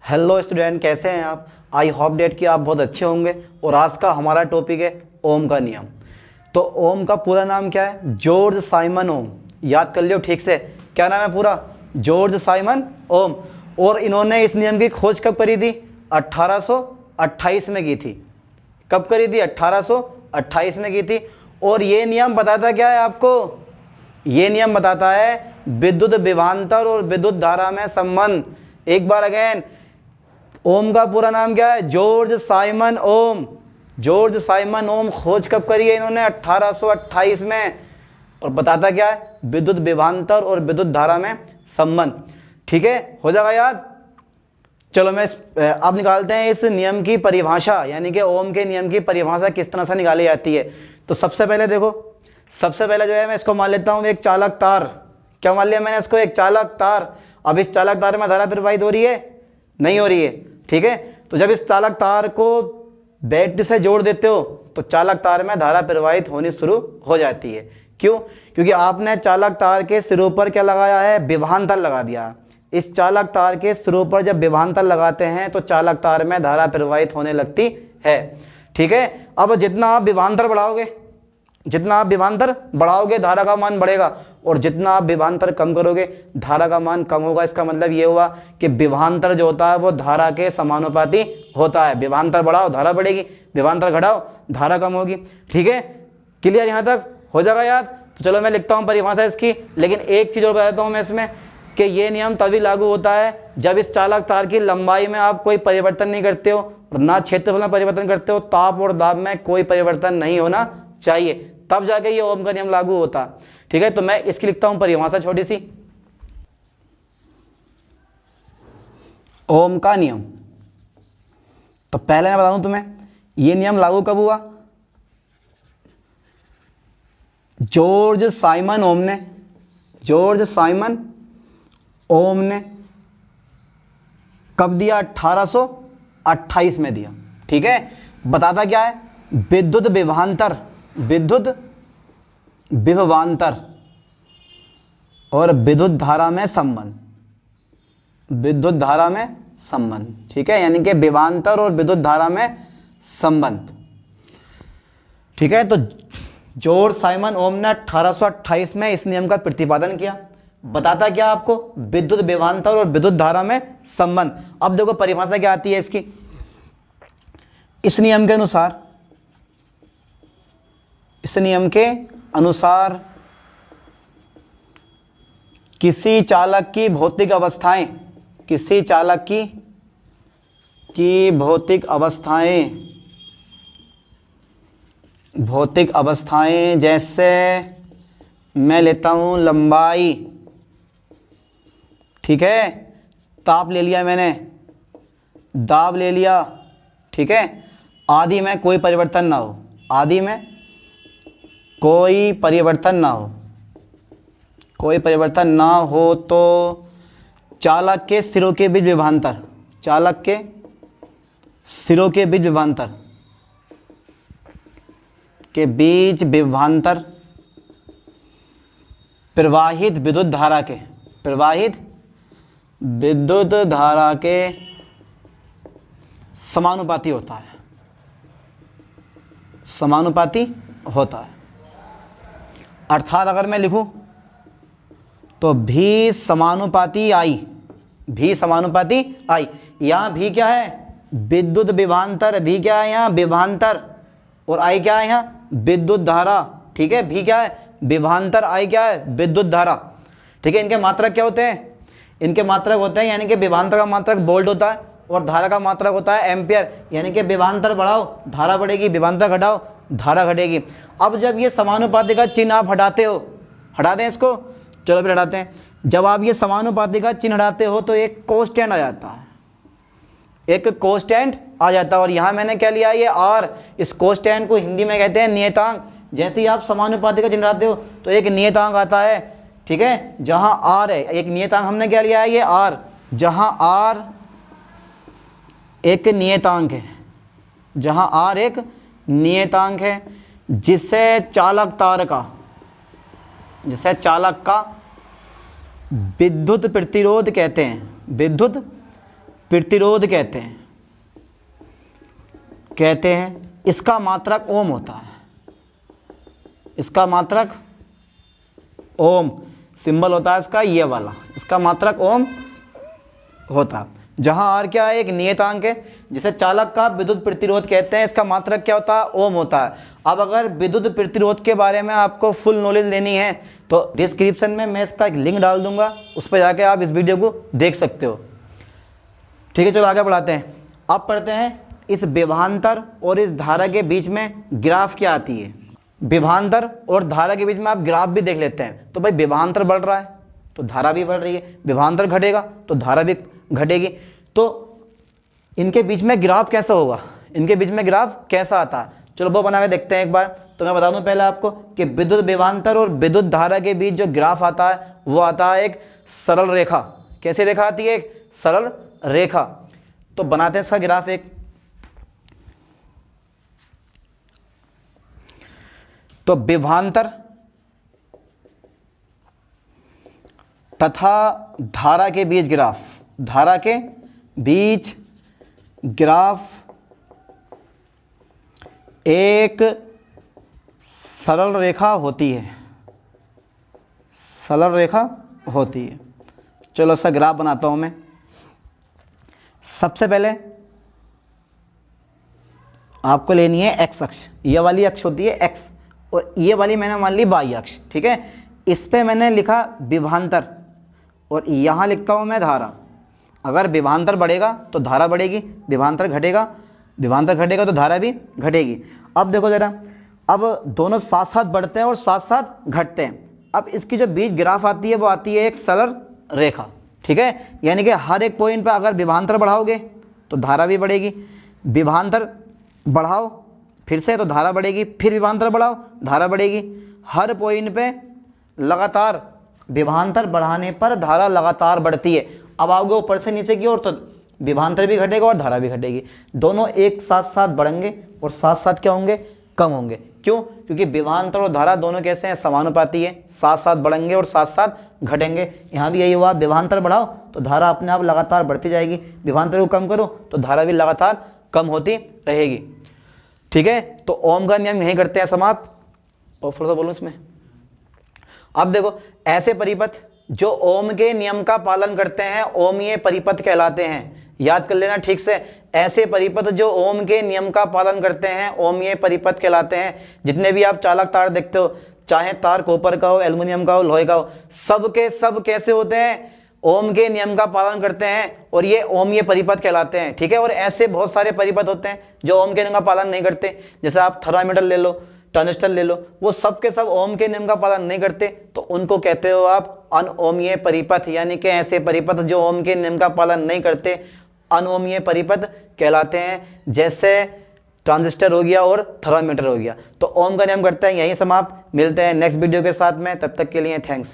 Hello student, कैसे हैं आप। आई होप डेट कि आप बहुत अच्छे होंगे। और आज का हमारा टॉपिक है ओम का नियम। तो ओम का पूरा नाम क्या है? जॉर्ज साइमन ओम। याद कर लियो ठीक से, क्या नाम है पूरा? जॉर्ज साइमन ओम। और इन्होंने इस नियम की खोज कब करी थी? 1828 में की थी। कब करी थी? 1828 में की थी। और ये नियम बताता क्या है आपको? ये नियम बताता है विद्युत विभवांतर और विद्युत धारा में संबंध। एक बार अगेन, ओम का पूरा नाम क्या है? जॉर्ज साइमन ओम। जॉर्ज साइमन ओम खोज कब करी है इन्होंने? 1828 में। और बताता क्या है? विद्युत विभवांतर और विद्युत धारा में संबंध। ठीक है, हो जाएगा याद। चलो मैं अब निकालते हैं इस नियम की परिभाषा, यानी कि ओम के नियम की परिभाषा किस तरह से निकाली जाती है। तो सबसे पहले देखो, सबसे पहले जो है मैं इसको मान लेता हूँ एक चालक तार। क्या मान लिया मैंने इसको? एक चालक तार। अब इस चालक तार में धारा प्रवाहित हो रही है? नहीं हो रही है। ठीक है, तो जब इस चालक तार को बैटरी से जोड़ देते हो तो चालक तार में धारा प्रवाहित होनी शुरू हो जाती है। क्यों? क्योंकि आपने चालक तार के सिरों पर क्या लगाया है? विभवांतर लगा दिया। इस चालक तार के सिरों पर जब विभवांतर लगाते हैं तो चालक तार में धारा प्रवाहित होने लगती है। ठीक है, अब जितना आप विभवांतर बढ़ाओगे, जितना आप विभवांतर बढ़ाओगे धारा का मान बढ़ेगा, और जितना आप विभवांतर कम करोगे धारा का मान कम होगा। इसका मतलब ये हुआ कि विभवांतर जो होता है वो धारा के समानुपाती होता है। विभवांतर बढ़ाओ धारा बढ़ेगी, विभवांतर घटाओ धारा कम होगी। ठीक है, क्लियर? यहाँ तक हो जाएगा याद। तो चलो मैं लिखता हूँ परिभाषा इसकी, लेकिन एक चीज़ और बता देता हूँ मैं इसमें कि ये नियम तभी लागू होता है जब इस चालक तार की लंबाई में आप कोई परिवर्तन नहीं करते हो और ना क्षेत्रफल में परिवर्तन करते हो। ताप और दाब में कोई परिवर्तन नहीं होना चाहिए, तब जाके ये ओम का नियम लागू होता। ठीक है, तो मैं इसकी लिखता हूं परिभाषा छोटी सी। ओम का नियम, तो पहले मैं बता दूं तुम्हें ये नियम लागू कब हुआ? जॉर्ज साइमन ओम ने, जॉर्ज साइमन ओम ने कब दिया? 1828 में दिया। ठीक है, बताता क्या है? विद्युत विभवांतर, विद्युत विभवांतर और विद्युत धारा में संबंध, विद्युत धारा में संबंध। ठीक है, यानी कि विभवांतर और विद्युत धारा में संबंध। ठीक है, तो जॉर्ज साइमन ओम ने 1828 में इस नियम का प्रतिपादन किया। बताता क्या आपको? विद्युत विभवांतर और विद्युत धारा में संबंध। अब देखो परिभाषा क्या आती है इसकी। इस नियम के अनुसार, इस नियम के अनुसार किसी चालक की भौतिक अवस्थाएं, किसी चालक की भौतिक अवस्थाएं, भौतिक अवस्थाएं जैसे मैं लेता हूं लंबाई, ठीक है, ताप ले लिया मैंने, दाब ले लिया, ठीक है, आदि में कोई परिवर्तन ना हो, आदि में कोई परिवर्तन ना हो, कोई परिवर्तन ना हो तो चालक के सिरों के बीच विभवांतर, चालक के सिरों के बीच विभवांतर, के बीच विभवांतर प्रवाहित विद्युत धारा के, प्रवाहित विद्युत धारा के समानुपाती होता है, समानुपाती होता है। अर्थात अगर मैं लिखूं तो भी समानुपाती आई, भी समानुपाती आई। यहाँ भी क्या है? विद्युत विभवांतर, भी क्या है यहाँ? विभवांतर। और आई क्या है यहाँ? विद्युत धारा। ठीक है, भी क्या है? विभवांतर, आई क्या है? विद्युत धारा। ठीक है, इनके मात्रक क्या होते हैं? इनके मात्रक होते हैं, यानी कि विभवांतर का मात्रक वोल्ट होता है और धारा का मात्रक होता है एम्पियर। यानी कि विभवांतर बढ़ाओ धारा बढ़ेगी, विभवांतर घटाओ धारा घटेगी। अब जब ये समानुपाती का चिन्ह आप हटाते हो, हटा दें इसको, चलो फिर हटाते हैं। जब आप ये समानुपाती का चिन्ह हटाते हो तो एक कांस्टेंट आ जाता है, एक कांस्टेंट आ जाता है। और यहाँ मैंने क्या लिया? ये आर। इस कांस्टेंट को हिंदी में कहते हैं नियतांक। जैसे ही आप समानुपाती का चिन्ह हटाते हो तो एक नियतांक आता है, ठीक है, जहाँ आर है। एक नियतांक हमने क्या लिया है? ये आर। जहाँ आर एक नियतांक है, जहाँ आर एक नियतांक है, जिसे चालक तार का, जिसे चालक का विद्युत प्रतिरोध कहते हैं, विद्युत प्रतिरोध कहते हैं। इसका मात्रक ओम होता है, इसका मात्रक ओम, सिंबल होता है इसका ये वाला, इसका मात्रक ओम होता है। जहाँ आर क्या है, एक नियतांक है, जिसे चालक का विद्युत प्रतिरोध कहते हैं, इसका मात्रक क्या होता है, ओम होता है। अब अगर विद्युत प्रतिरोध के बारे में आपको फुल नॉलेज लेनी है तो डिस्क्रिप्शन में मैं इसका एक लिंक डाल दूंगा, उस पर जाके आप इस वीडियो को देख सकते हो। ठीक है, चलो आगे बढ़ाते हैं। अब पढ़ते हैं इस विभवांतर और इस धारा के बीच में ग्राफ क्या आती है। विभवांतर और धारा के बीच में आप ग्राफ भी देख लेते हैं। तो भाई विभवांतर बढ़ रहा है तो धारा भी बढ़ रही है, विभवांतर घटेगा तो धारा भी घटेगी। तो इनके बीच में ग्राफ कैसा होगा, इनके बीच में ग्राफ कैसा आता है, चलो वो बना के देखते हैं एक बार। तो मैं बता दूं पहले आपको कि विद्युत विभवांतर और विद्युत धारा के बीच जो ग्राफ आता है वो आता है एक सरल रेखा। कैसी रेखा आती है, एक सरल रेखा। तो बनाते हैं इसका ग्राफ एक। तो विभवांतर तथा धारा के बीच ग्राफ, धारा के बीच ग्राफ एक सरल रेखा होती है, सरल रेखा होती है। चलो इसका ग्राफ बनाता हूं मैं। सबसे पहले आपको लेनी है एक्स अक्ष, ये वाली अक्ष होती है एक्स, और ये वाली मैंने मान ली वाई अक्ष। ठीक है, इस पे मैंने लिखा विभवांतर और यहाँ लिखता हूँ मैं धारा। अगर विभवांतर बढ़ेगा तो धारा बढ़ेगी, विभवांतर घटेगा तो धारा भी घटेगी। अब देखो ज़रा, अब दोनों साथ साथ बढ़ते हैं और साथ साथ घटते हैं। अब इसकी जो बीच ग्राफ आती है वो आती है एक सरल रेखा। ठीक है, यानी कि हर एक पॉइंट पर अगर विभवांतर बढ़ाओगे तो धारा भी बढ़ेगी, विभवांतर बढ़ाओ फिर से तो धारा बढ़ेगी, फिर विभवांतर बढ़ाओ धारा बढ़ेगी। हर पॉइंट पे लगातार विभवांतर बढ़ाने पर धारा लगातार बढ़ती है। अब आओगे ऊपर से नीचे की ओर तो विभवांतर भी घटेगा और धारा भी घटेगी। दोनों एक साथ साथ बढ़ेंगे और साथ साथ क्या होंगे, कम होंगे। क्यों? क्योंकि विभवांतर और धारा दोनों कैसे हैं, समानुपाती है, साथ साथ बढ़ेंगे और साथ साथ घटेंगे। यहाँ भी यही हुआ, विभवांतर बढ़ाओ तो धारा अपने आप लगातार बढ़ती जाएगी, विभवांतर को कम करो तो धारा भी लगातार कम होती रहेगी। ठीक है, तो ओम का नियम यही करते हैं समाप्त। और थोड़ा सा बोलूँ इसमें। अब देखो, ऐसे परिपथ जो ओम के नियम का पालन करते हैं ओमीय परिपथ कहलाते हैं। याद कर लेना ठीक से, ऐसे परिपथ जो ओम के नियम का पालन करते हैं ओमीय परिपथ कहलाते हैं। जितने भी आप चालक तार देखते हो, चाहे तार कॉपर का हो, एल्युमिनियम का हो, लोहे का हो, सब के सब कैसे होते हैं, ओम के नियम का पालन करते हैं और ये ओमीय परिपथ कहलाते हैं। ठीक है, और ऐसे बहुत सारे परिपथ होते हैं जो ओम के नियम का पालन नहीं करते। जैसे आप थर्मामीटर ले लो, ट्रांजिस्टर ले लो, वो सब के सब ओम के नियम का पालन नहीं करते, तो उनको कहते हो आप अनओमीय परिपथ। यानी कि ऐसे परिपथ जो ओम के नियम का पालन नहीं करते अनओमीय परिपथ कहलाते हैं। जैसे ट्रांजिस्टर हो गया और थर्मामीटर हो गया। तो ओम का नियम करते हैं यही समाप्त। मिलते हैं नेक्स्ट वीडियो के साथ में, तब तक के लिए थैंक्स।